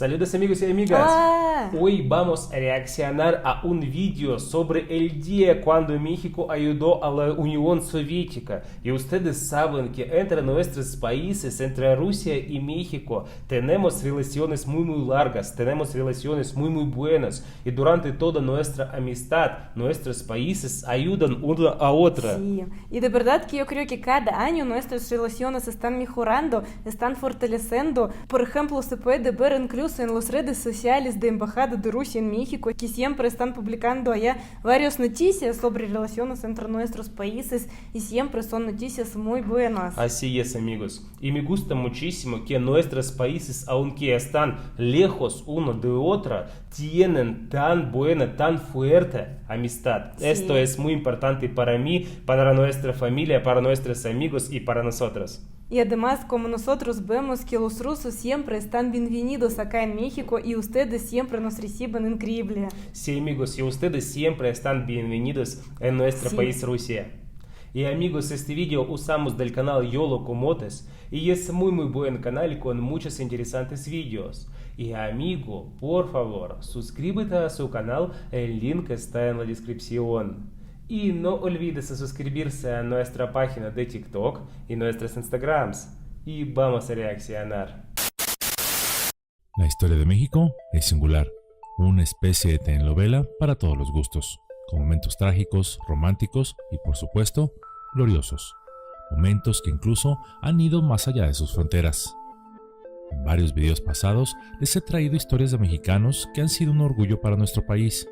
Saludos amigos y amigas. Hola. Hoy vamos a reaccionar a un vídeo sobre el día cuando México ayudó a la Unión Soviética. Y ustedes saben que entre nuestros países, entre Rusia y México, tenemos relaciones muy largas, tenemos relaciones muy buenas. Y durante toda nuestra amistad, nuestros países ayudan uno a otro. Sí, y de verdad que yo creo que cada año nuestras relaciones están mejorando, están fortaleciendo. Por ejemplo, se puede ver incluso en las redes sociales de Embajada de Rusia en México, que siempre están publicando allá varias noticias sobre relaciones entre nuestros países y siempre son noticias muy buenas. Así es, amigos. Y me gusta muchísimo que nuestros países, aunque están lejos uno de otro, tienen tan buena, tan fuerte amistad. Sí. Esto es muy importante para mí, para nuestra familia, para nuestros amigos y para nosotros. Y además, como nosotros vemos que los rusos siempre están bienvenidos acá en México y ustedes siempre nos reciben increíble. Sí, amigos, y ustedes siempre están bienvenidos en nuestro Sí. país Rusia. Y amigos, este video usamos del canal Yo Locomotes y es muy buen canal con muchos interesantes vídeos. Y amigo, por favor, suscríbete a su canal, el link está en la descripción. Y no olvides suscribirse a nuestra página de TikTok y nuestros Instagrams. Y vamos a reaccionar. La historia de México es singular, una especie de telenovela para todos los gustos, con momentos trágicos, románticos y por supuesto, gloriosos. Momentos que incluso han ido más allá de sus fronteras. En varios videos pasados les he traído historias de mexicanos que han sido un orgullo para nuestro país,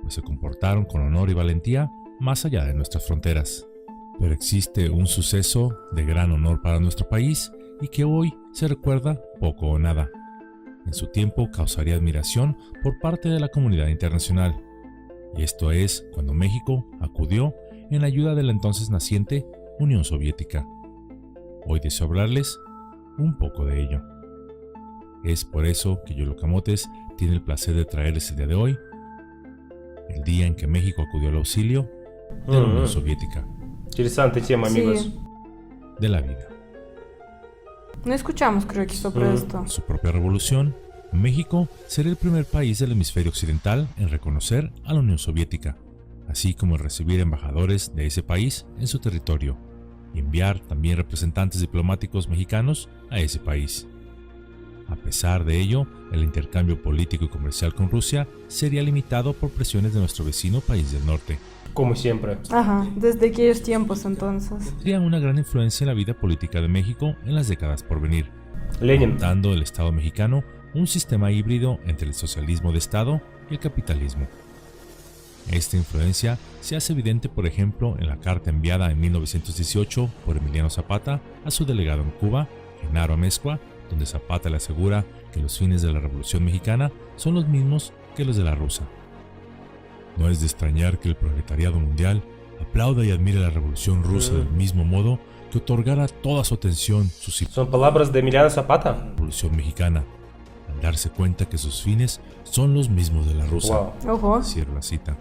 pues se comportaron con honor y valentía más allá de nuestras fronteras. Pero existe un suceso de gran honor para nuestro país y que hoy se recuerda poco o nada. En su tiempo causaría admiración por parte de la comunidad internacional. Y esto es cuando México acudió en ayuda de la entonces naciente Unión Soviética. Hoy deseo hablarles un poco de ello. Es por eso que Yo Locamotes tiene el placer de traerles el día de hoy, el día en que México acudió al auxilio de la Unión Soviética. Interesante tema, amigos. Sí. De la vida. No escuchamos, creo que sobre esto. En su propia revolución, México sería el primer país del hemisferio occidental en reconocer a la Unión Soviética, así como en recibir embajadores de ese país en su territorio, y enviar también representantes diplomáticos mexicanos a ese país. A pesar de ello, el intercambio político y comercial con Rusia sería limitado por presiones de nuestro vecino país del norte. Como siempre. Ajá, desde aquellos tiempos entonces. Tendría una gran influencia en la vida política de México en las décadas por venir, Lenin. dando el Estado mexicano un sistema híbrido entre el socialismo de Estado y el capitalismo. Esta influencia se hace evidente, por ejemplo, en la carta enviada en 1918 por Emiliano Zapata a su delegado en Cuba, Genaro Amezcua, donde Zapata le asegura que los fines de la Revolución Mexicana son los mismos que los de la rusa. No es de extrañar que el proletariado mundial aplauda y admire la Revolución Rusa del mismo modo que otorgara toda su atención su Son palabras de Emiliano Zapata. Revolución Mexicana, al darse cuenta que sus fines son los mismos de la rusa. Wow. Ojo. Cierro la cita.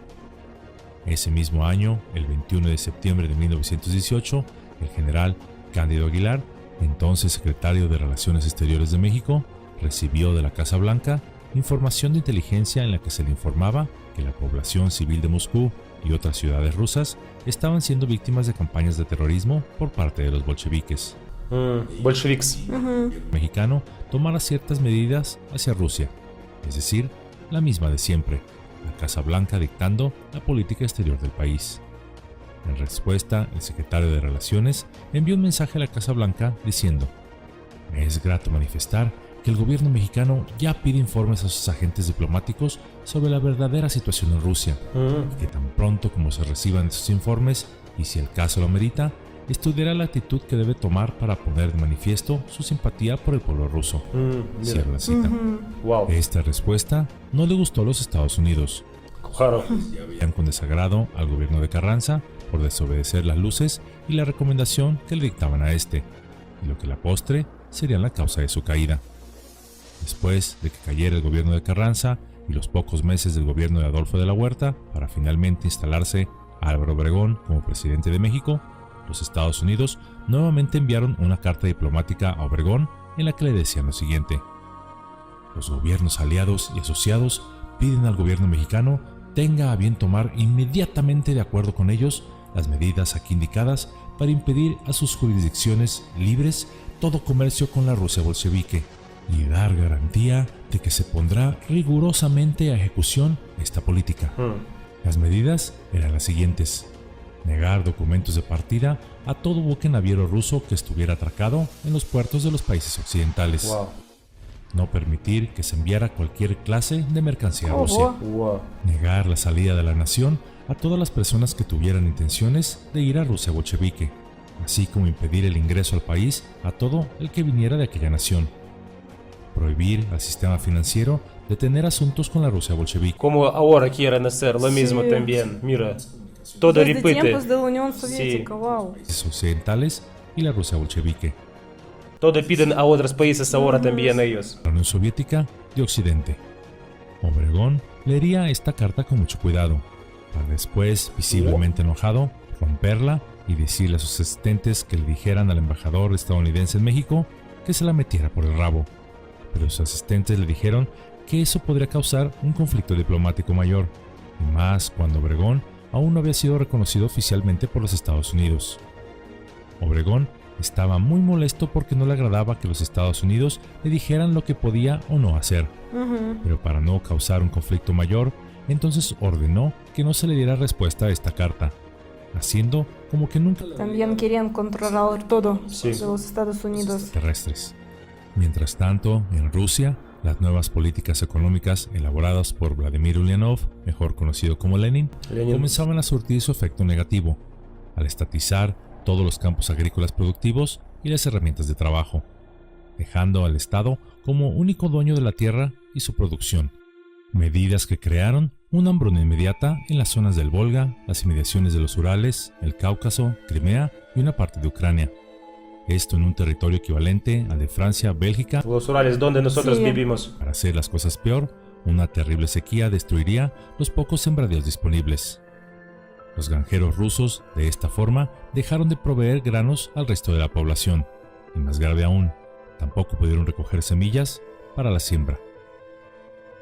Ese mismo año, el 21 de septiembre de 1918, el general Cándido Aguilar, entonces secretario de Relaciones Exteriores de México, recibió de la Casa Blanca información de inteligencia en la que se le informaba que la población civil de Moscú y otras ciudades rusas estaban siendo víctimas de campañas de terrorismo por parte de los bolcheviques. Bolcheviques. Mexicano tomara ciertas medidas hacia Rusia, es decir, la misma de siempre, la Casa Blanca dictando la política exterior del país. En respuesta, el secretario de Relaciones envió un mensaje a la Casa Blanca diciendo: "Me es grato manifestar que el gobierno mexicano ya pide informes a sus agentes diplomáticos sobre la verdadera situación en Rusia, y que tan pronto como se reciban esos informes, y si el caso lo amerita, estudiará la actitud que debe tomar para poner de manifiesto su simpatía por el pueblo ruso". Cierro la cita. Wow. Esta respuesta no le gustó a los Estados Unidos. Claro. Veían con desagrado al gobierno de Carranza por desobedecer las luces y la recomendación que le dictaban a este, y lo que a la postre sería la causa de su caída. Después de que cayera el gobierno de Carranza y los pocos meses del gobierno de Adolfo de la Huerta para finalmente instalarse Álvaro Obregón como presidente de México, los Estados Unidos nuevamente enviaron una carta diplomática a Obregón en la que le decían lo siguiente: los gobiernos aliados y asociados piden al gobierno mexicano tenga a bien tomar inmediatamente de acuerdo con ellos las medidas aquí indicadas para impedir a sus jurisdicciones libres todo comercio con la Rusia bolchevique y dar garantía de que se pondrá rigurosamente a ejecución esta política. Las medidas eran las siguientes: negar documentos de partida a todo buque naviero ruso que estuviera atracado en los puertos de los países occidentales. Wow. No permitir que se enviara cualquier clase de mercancía a Rusia. Wow. Negar la salida de la nación a todas las personas que tuvieran intenciones de ir a Rusia bolchevique, así como impedir el ingreso al país a todo el que viniera de aquella nación. Prohibir al sistema financiero de tener asuntos con la Rusia bolchevique. Como ahora quieren hacer lo mismo Sí. también. Mira, todo Desde repite. tiempos de la Unión Soviética, wow. Países occidentales y la Rusia bolchevique. Todo piden a otros países ahora también ellos. La Unión Soviética de Occidente. Obregón leería esta carta con mucho cuidado, para después, visiblemente enojado, romperla y decirle a sus asistentes que le dijeran al embajador estadounidense en México que se la metiera por el rabo. Pero sus asistentes le dijeron que eso podría causar un conflicto diplomático mayor, y más cuando Obregón aún no había sido reconocido oficialmente por los Estados Unidos. Obregón estaba muy molesto porque no le agradaba que los Estados Unidos le dijeran lo que podía o no hacer, pero para no causar un conflicto mayor, entonces ordenó que no se le diera respuesta a esta carta, haciendo como que nunca la También querían controlar todo Sí. de los Estados Unidos. terrestres. Mientras tanto, en Rusia, las nuevas políticas económicas elaboradas por Vladimir Ulyanov, mejor conocido como Lenin, comenzaban a surtir su efecto negativo, al estatizar todos los campos agrícolas productivos y las herramientas de trabajo, dejando al Estado como único dueño de la tierra y su producción. Medidas que crearon una hambruna inmediata en las zonas del Volga, las inmediaciones de los Urales, el Cáucaso, Crimea y una parte de Ucrania. Esto en un territorio equivalente al de Francia, Bélgica. Los Urales donde nosotros Sí. vivimos. Para hacer las cosas peor, una terrible sequía destruiría los pocos sembradíos disponibles. Los granjeros rusos, de esta forma, dejaron de proveer granos al resto de la población, y más grave aún, tampoco pudieron recoger semillas para la siembra.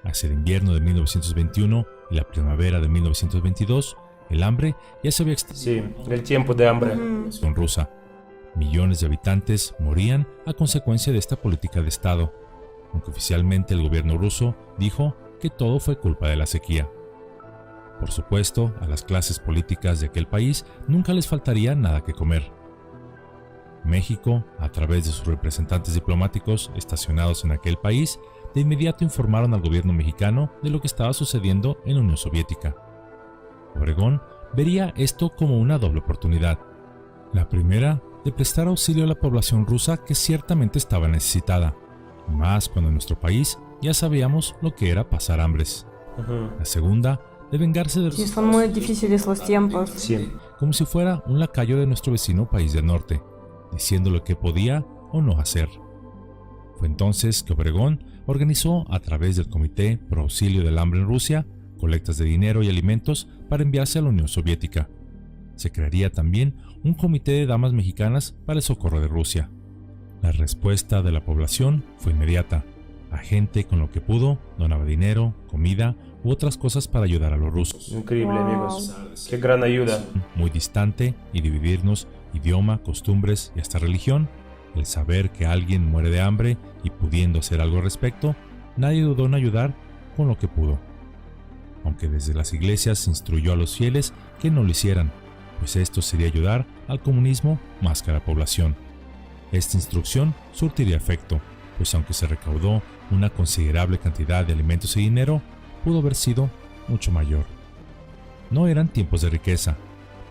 Hacia el invierno de 1921 y la primavera de 1922, el hambre ya se había extendido Sí, el tiempo de hambre. en la nación rusa. Millones de habitantes morían a consecuencia de esta política de Estado, aunque oficialmente el gobierno ruso dijo que todo fue culpa de la sequía. Por supuesto, a las clases políticas de aquel país nunca les faltaría nada que comer. México, a través de sus representantes diplomáticos estacionados en aquel país, de inmediato informaron al gobierno mexicano de lo que estaba sucediendo en la Unión Soviética. Obregón vería esto como una doble oportunidad. La primera, de prestar auxilio a la población rusa que ciertamente estaba necesitada, más cuando en nuestro país ya sabíamos lo que era pasar hambres. La segunda, de vengarse de los Sí, son muy difíciles los tiempos. Sí. como si fuera un lacayo de nuestro vecino país del norte, diciendo lo que podía o no hacer. Fue entonces que Obregón organizó, a través del Comité Pro Auxilio del Hambre en Rusia, colectas de dinero y alimentos para enviarse a la Unión Soviética. Se crearía también un comité de damas mexicanas para el socorro de Rusia. La respuesta de la población fue inmediata. La gente con lo que pudo donaba dinero, comida u otras cosas para ayudar a los rusos. Increíble, Wow. amigos. Qué gran ayuda. Muy distante y dividirnos idioma, costumbres y hasta religión, el saber que alguien muere de hambre y pudiendo hacer algo al respecto, nadie dudó en ayudar con lo que pudo. Aunque desde las iglesias se instruyó a los fieles que no lo hicieran, pues esto sería ayudar al comunismo más que a la población. Esta instrucción surtiría efecto, pues aunque se recaudó una considerable cantidad de alimentos y dinero, pudo haber sido mucho mayor. No eran tiempos de riqueza,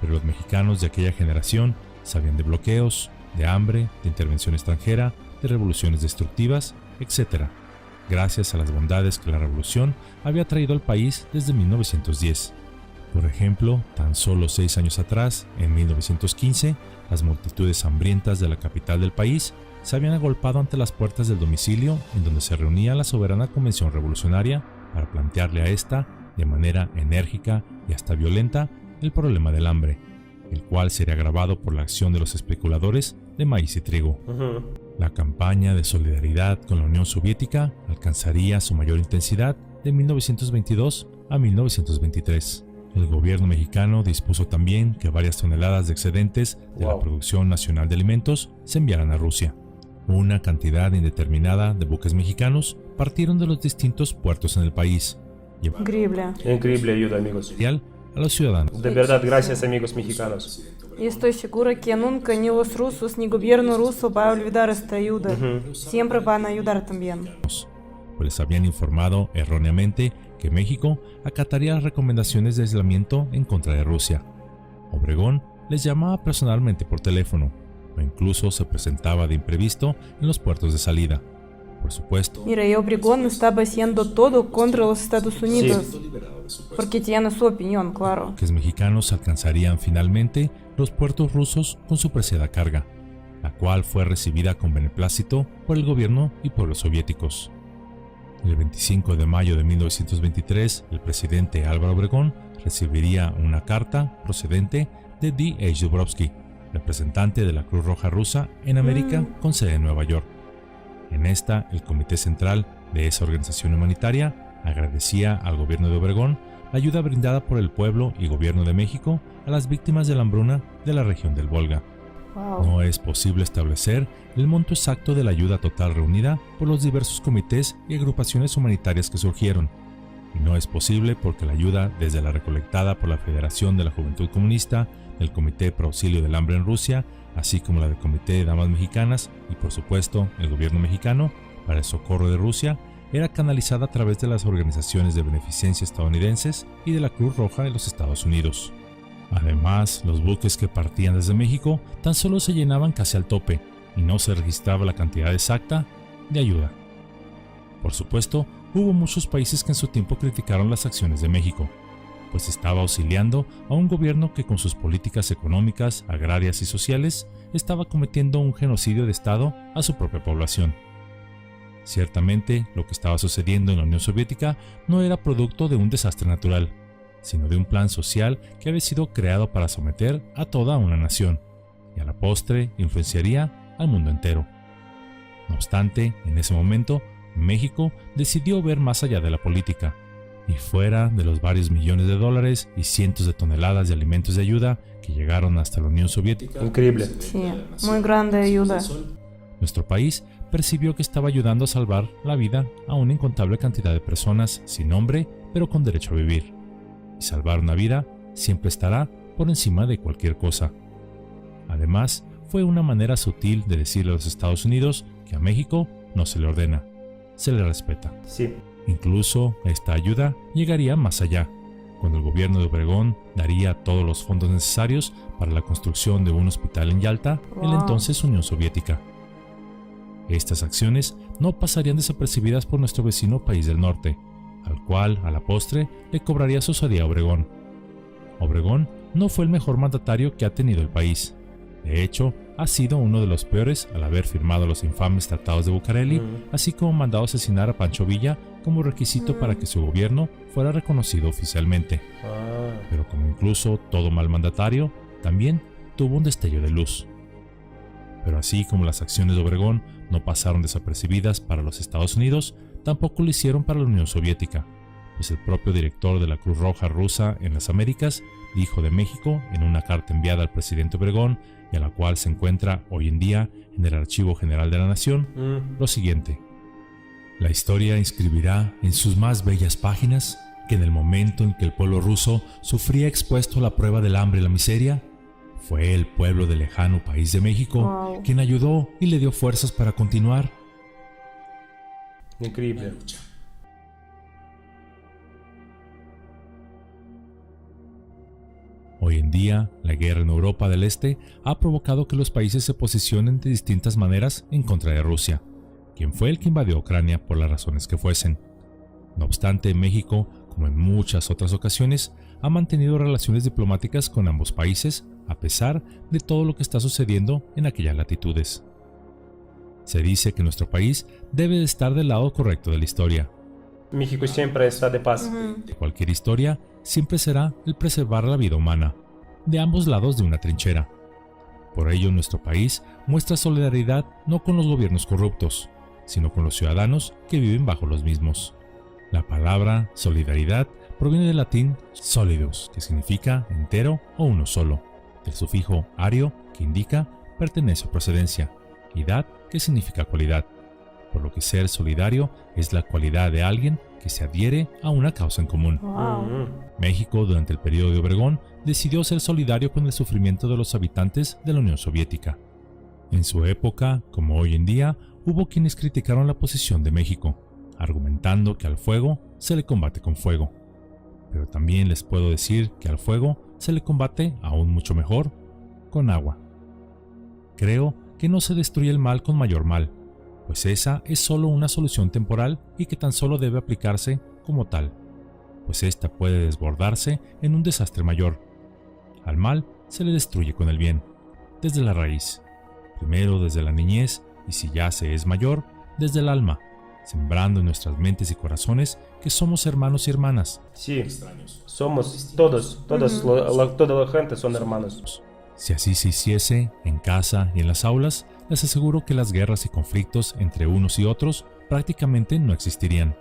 pero los mexicanos de aquella generación sabían de bloqueos, de hambre, de intervención extranjera, de revoluciones destructivas, etc., gracias a las bondades que la revolución había traído al país desde 1910. Por ejemplo, tan solo 6 años atrás, en 1915, las multitudes hambrientas de la capital del país se habían agolpado ante las puertas del domicilio en donde se reunía la soberana convención revolucionaria para plantearle a esta, de manera enérgica y hasta violenta, el problema del hambre, el cual sería agravado por la acción de los especuladores de maíz y trigo. La campaña de solidaridad con la Unión Soviética alcanzaría su mayor intensidad de 1922 a 1923. El gobierno mexicano dispuso también que varias toneladas de excedentes de la producción nacional de alimentos se enviaran a Rusia. Una cantidad indeterminada de buques mexicanos partieron de los distintos puertos en el país, llevando Increíble ayuda, amigos. a los ciudadanos. De verdad, gracias, amigos mexicanos. Y estoy segura que nunca ni los rusos ni gobierno ruso va a olvidar esta ayuda. Siempre van a ayudar también. Pues les habían informado erróneamente que México acataría las recomendaciones de aislamiento en contra de Rusia. Obregón les llamaba personalmente por teléfono o incluso se presentaba de imprevisto en los puertos de salida. Por supuesto, Mira, y Obregón estaba haciendo todo contra los Estados Unidos. Porque tiene su opinión, claro. los mexicanos alcanzarían finalmente los puertos rusos con su preciada carga, la cual fue recibida con beneplácito por el gobierno y pueblos soviéticos. El 25 de mayo de 1923, el presidente Álvaro Obregón recibiría una carta procedente de D.H. Dubrovsky, representante de la Cruz Roja Rusa en América con sede en Nueva York. En esta, el comité central de esa organización humanitaria agradecía al gobierno de Obregón la ayuda brindada por el pueblo y gobierno de México a las víctimas de la hambruna de la región del Volga. No es posible establecer el monto exacto de la ayuda total reunida por los diversos comités y agrupaciones humanitarias que surgieron, y no es posible porque la ayuda, desde la recolectada por la Federación de la Juventud Comunista, el Comité Pro Auxilio del Hambre en Rusia, así como la del Comité de Damas Mexicanas y por supuesto el gobierno mexicano para el socorro de Rusia, era canalizada a través de las organizaciones de beneficencia estadounidenses y de la Cruz Roja de los Estados Unidos. Además, los buques que partían desde México tan solo se llenaban casi al tope y no se registraba la cantidad exacta de ayuda. Por supuesto, hubo muchos países que en su tiempo criticaron las acciones de México, pues estaba auxiliando a un gobierno que con sus políticas económicas, agrarias y sociales estaba cometiendo un genocidio de Estado a su propia población. Ciertamente, lo que estaba sucediendo en la Unión Soviética no era producto de un desastre natural, sino de un plan social que había sido creado para someter a toda una nación, y a la postre influenciaría al mundo entero. No obstante, en ese momento, México decidió ver más allá de la política, y fuera de los varios millones de dólares y cientos de toneladas de alimentos de ayuda que llegaron hasta la Unión Soviética. Increíble. Sí, muy grande ayuda. Nuestro país percibió que estaba ayudando a salvar la vida a una incontable cantidad de personas sin nombre, pero con derecho a vivir. Y salvar una vida siempre estará por encima de cualquier cosa. Además, fue una manera sutil de decirle a los Estados Unidos que a México no se le ordena, se le respeta. Sí. Incluso esta ayuda llegaría más allá, cuando el gobierno de Obregón daría todos los fondos necesarios para la construcción de un hospital en Yalta, en la entonces Unión Soviética. Estas acciones no pasarían desapercibidas por nuestro vecino país del norte, al cual, a la postre, le cobraría su osadía a Obregón. Obregón no fue el mejor mandatario que ha tenido el país. De hecho, ha sido uno de los peores al haber firmado los infames tratados de Bucareli, así como mandado asesinar a Pancho Villa como requisito para que su gobierno fuera reconocido oficialmente. Pero como incluso todo mal mandatario, también tuvo un destello de luz. Pero así como las acciones de Obregón no pasaron desapercibidas para los Estados Unidos, tampoco lo hicieron para la Unión Soviética, pues el propio director de la Cruz Roja Rusa en las Américas dijo de México en una carta enviada al presidente Obregón y a la cual se encuentra hoy en día en el Archivo General de la Nación, lo siguiente: la historia inscribirá en sus más bellas páginas que en el momento en que el pueblo ruso sufría expuesto a la prueba del hambre y la miseria, fue el pueblo del lejano país de México quien ayudó y le dio fuerzas para continuar. Increíble. Hoy en día, la guerra en Europa del Este ha provocado que los países se posicionen de distintas maneras en contra de Rusia, quien fue el que invadió Ucrania por las razones que fuesen. No obstante, México, como en muchas otras ocasiones, ha mantenido relaciones diplomáticas con ambos países a pesar de todo lo que está sucediendo en aquellas latitudes. Se dice que nuestro país debe de estar del lado correcto de la historia. México siempre está de paz. Cualquier historia siempre será el preservar la vida humana, de ambos lados de una trinchera. Por ello, nuestro país muestra solidaridad no con los gobiernos corruptos, sino con los ciudadanos que viven bajo los mismos. La palabra solidaridad proviene del latín solidus, que significa entero o uno solo, del sufijo ario, que indica pertenencia o procedencia, y dad, que significa cualidad, por lo que ser solidario es la cualidad de alguien que se adhiere a una causa en común. Wow. México, durante el periodo de Obregón, decidió ser solidario con el sufrimiento de los habitantes de la Unión Soviética. En su época, como hoy en día, hubo quienes criticaron la posición de México, argumentando que al fuego se le combate con fuego. Pero también les puedo decir que al fuego se le combate aún mucho mejor con agua. Creo que no se destruye el mal con mayor mal, pues esa es solo una solución temporal y que tan solo debe aplicarse como tal, pues ésta puede desbordarse en un desastre mayor. Al mal se le destruye con el bien, desde la raíz, primero desde la niñez y si ya se es mayor, desde el alma, sembrando en nuestras mentes y corazones que somos hermanos y hermanas. Sí, somos todos, toda la gente son hermanos. Si así se hiciese en casa y en las aulas, les aseguro que las guerras y conflictos entre unos y otros prácticamente no existirían.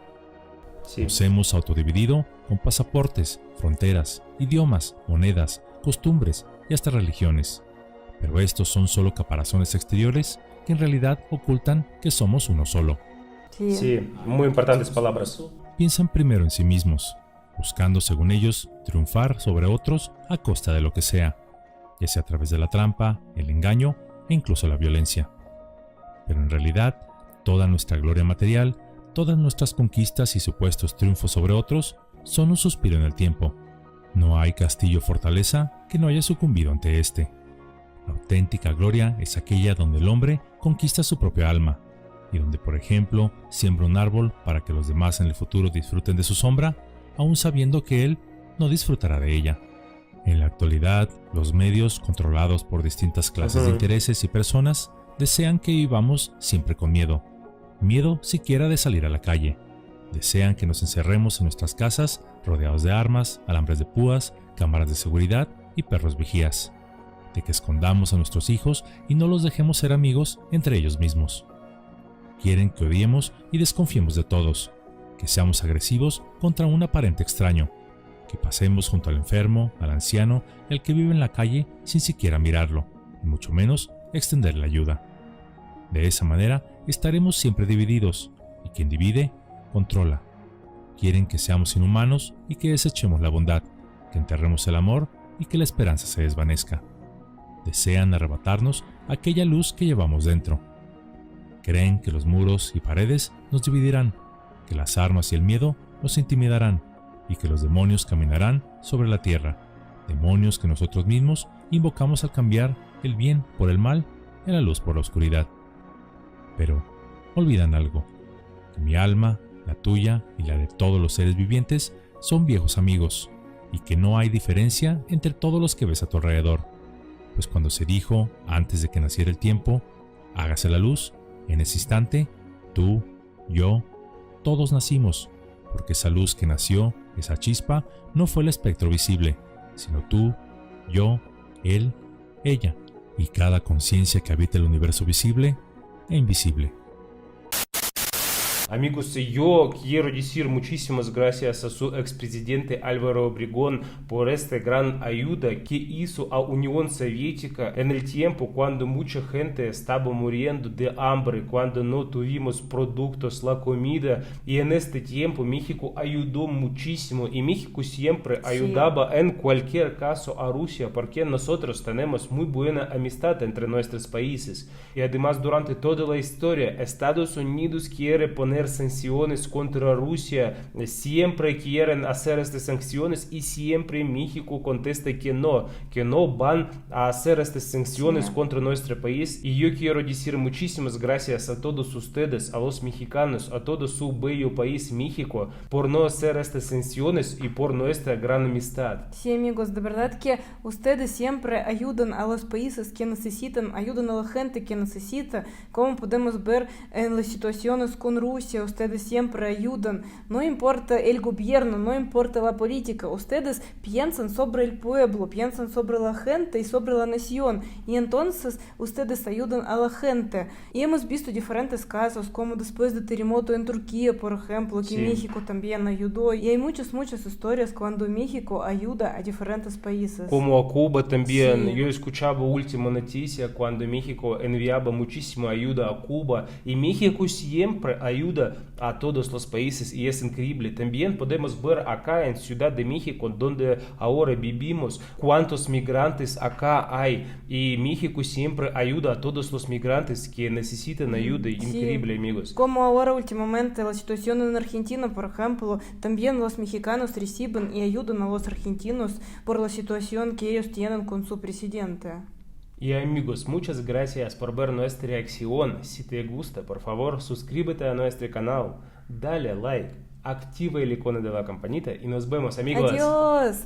Sí. Nos hemos autodividido con pasaportes, fronteras, idiomas, monedas, costumbres y hasta religiones. Pero estos son solo caparazones exteriores que en realidad ocultan que somos uno solo. Sí, muy importantes palabras. Piensan primero en sí mismos, buscando según ellos triunfar sobre otros a costa de lo que sea, ya sea a través de la trampa, el engaño e incluso la violencia. Pero en realidad, toda nuestra gloria material, todas nuestras conquistas y supuestos triunfos sobre otros son un suspiro en el tiempo. No hay castillo o fortaleza que no haya sucumbido ante este. La auténtica gloria es aquella donde el hombre conquista su propia alma, y donde, por ejemplo, siembra un árbol para que los demás en el futuro disfruten de su sombra, aun sabiendo que él no disfrutará de ella. En la actualidad, los medios, controlados por distintas clases de intereses y personas, desean que vivamos siempre con miedo. Miedo siquiera de salir a la calle. Desean que nos encerremos en nuestras casas, rodeados de armas, alambres de púas, cámaras de seguridad y perros vigías. De que escondamos a nuestros hijos y no los dejemos ser amigos entre ellos mismos. Quieren que odiemos y desconfiemos de todos, que seamos agresivos contra un aparente extraño, que pasemos junto al enfermo, al anciano, el que vive en la calle sin siquiera mirarlo, y mucho menos extenderle ayuda. De esa manera estaremos siempre divididos, y quien divide, controla. Quieren que seamos inhumanos y que desechemos la bondad, que enterremos el amor y que la esperanza se desvanezca. Desean arrebatarnos aquella luz que llevamos dentro. Creen que los muros y paredes nos dividirán, que las armas y el miedo nos intimidarán, y que los demonios caminarán sobre la tierra, demonios que nosotros mismos invocamos al cambiar el bien por el mal y la luz por la oscuridad. Pero olvidan algo, que mi alma, la tuya y la de todos los seres vivientes son viejos amigos, y que no hay diferencia entre todos los que ves a tu alrededor, pues cuando se dijo, antes de que naciera el tiempo, hágase la luz, en ese instante, tú, yo, todos nacimos, porque esa luz que nació, esa chispa, no fue el espectro visible, sino tú, yo, él, ella, y cada conciencia que habita el universo visible e invisible. Amigos, yo quiero decir muchísimas gracias a su expresidente Álvaro Obregón por esta gran ayuda que hizo a Unión Soviética en el tiempo cuando mucha gente estaba muriendo de hambre, cuando no tuvimos productos, la comida, y en este tiempo México ayudó muchísimo, y México siempre ayudaba en cualquier caso a Rusia, porque nosotros tenemos muy buena amistad entre nuestros países, y además durante toda la historia Estados Unidos quiere poner sanciones contra Rusia, siempre quieren hacer estas sanciones y siempre México contesta que no van a hacer estas sanciones contra nuestro país. Y yo quiero decir muchísimas gracias a todos ustedes, a los mexicanos, a todo su bello país México, por no hacer estas sanciones y por nuestra gran amistad. Sí, amigos, de verdad que ustedes siempre ayudan a los países que necesitan, ayudan a la gente que necesita, como podemos ver en las situaciones con Rusia, Rusia, ustedes siempre ayudan, no importa el gobierno, no importa la política, ustedes piensan sobre el pueblo, piensan sobre la gente y sobre la nación, y entonces ustedes ayudan a la gente. Y hemos visto diferentes casos, como después del terremoto en Turquía, por ejemplo, que Sí. México también ayudó, y hay muchas historias cuando México ayuda a diferentes países. Como a Cuba también. Sí. Yo escuchaba última noticia cuando México enviaba muchísima ayuda a Cuba y México siempre ayuda a todos los países y es increíble. También podemos ver acá en Ciudad de México, donde ahora vivimos, cuántos migrantes acá hay y México siempre ayuda a todos los migrantes que necesitan ayuda. Sí. Increíble, amigos. Como ahora últimamente la situación en Argentina, por ejemplo, también los mexicanos reciben y ayudan a los argentinos por la situación que ellos tienen con su presidente. Y amigos, muchas gracias por ver nuestra reacción. Si te gusta, por favor, suscríbete a nuestro canal, dale like, activa el icono de la campanita y nos vemos, amigos. Adiós.